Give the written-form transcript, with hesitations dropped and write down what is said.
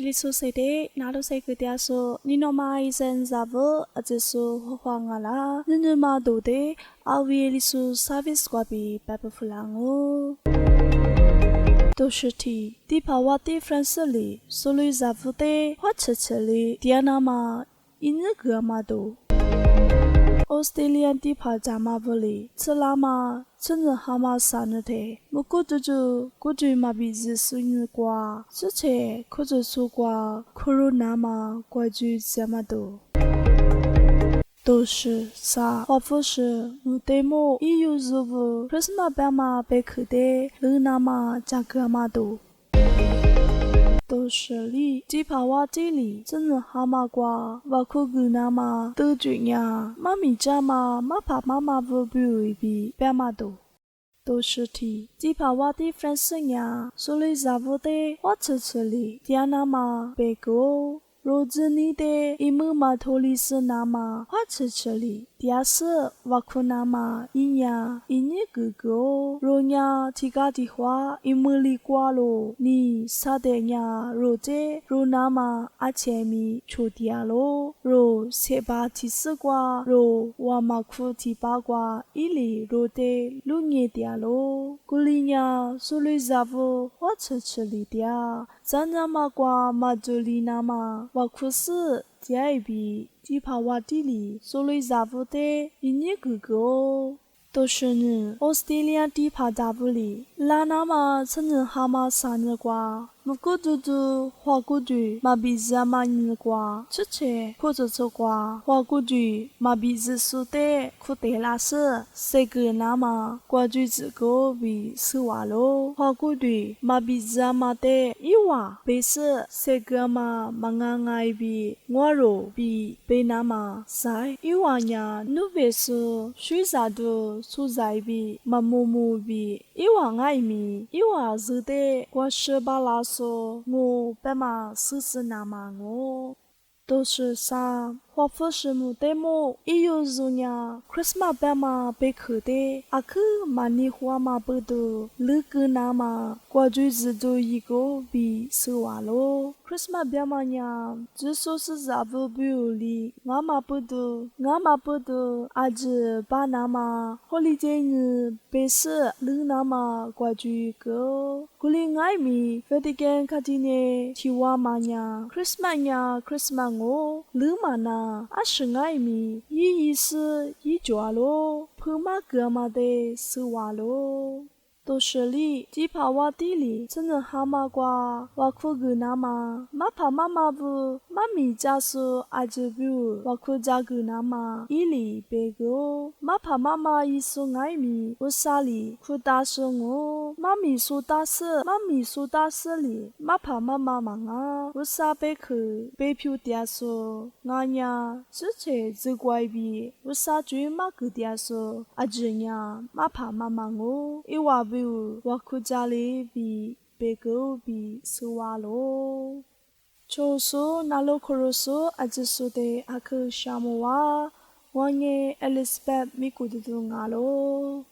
里苏西的那路西个dia说，你那么一生咋不？阿只说花花啊啦，你嘛都的，阿维里苏 service 挂比白不弗朗哦。都是题，地帕瓦地 France 里，所以咋不的，花车车里，迪那嘛，因那个嘛都。Australian 地帕扎马不里，此拉嘛，真正蛤蟆啥呢的，木古就古就嘛比日苏尼瓜，之前可就说过 ，Corona 嘛，过去这么多。都是啥？或不是我对么？一有日不，Christmas 白嘛被口的，人那嘛价格嘛多。都是里，只怕我这里真正蛤蟆瓜，我可个那嘛都这样，妈咪家嘛，妈怕妈妈不一比白嘛多。都是题，只怕我的 friends 呀，所以咋不的，我吃里，点那嘛被狗。若是你的一幕嘛脱离是那么花吃里，第二是我可那么一样一年哥哥，若呀提个的话一幕里挂了，你啥的呀若这若那么阿前面出掉了，若十八提四挂，若我嘛可提八挂一里若的路年掉了，古里呀所以咋不花吃里掉，咱那么挂嘛就里那么。我可是第二笔，只怕我地里所以咋不的一年哥哥哦，都是呢。澳大利亚地怕咋不里，拉那么真正蛤蟆啥呢瓜？木古就花古就嘛比日嘛呢瓜，之前可就做瓜，花古就嘛比日说的可得拉是，谁个那么瓜就这个比是话咯，花古就嘛比日嘛的一话，被是谁个嘛爱比我肉比被那么晒一话呀，努被是水啥都出在比嘛木比一话爱米一话是的瓜是巴拉。说我白马是那么我都是啥，或不是木的么？一有日呀 ，Christmas 白马被口的，阿克马尼花马不多，那个那么过去只做一个比手话咯。Christmas 白马呀，只说是啥不比有理，我嘛不多，阿只把那么好理解你，被是那那么过去一个。古里爱米，非得跟卡蒂呢，提瓦玛呀 ，Christmas 呀 ，Christmas 我，勒玛那，阿是爱米，意思一抓咯，婆妈哥妈的是话咯。都是里，只怕我地里，真正蛤蟆瓜，我可个那么，妈怕妈妈不，妈咪家说爱这个，我可家个那么，一里别个，妈怕妈妈一说爱米，我啥里可打死我，妈咪说打死里，妈怕妈妈忙啊，我啥别去，别票点说，俺呀，之前只怪比，我啥追妈个点说，阿这呀，妈怕妈妈我，一话不。我可家里比别个比是话咯，就说那路可罗说阿只说的阿克沙姆话，我也 Elizabeth 咪顾得住我咯。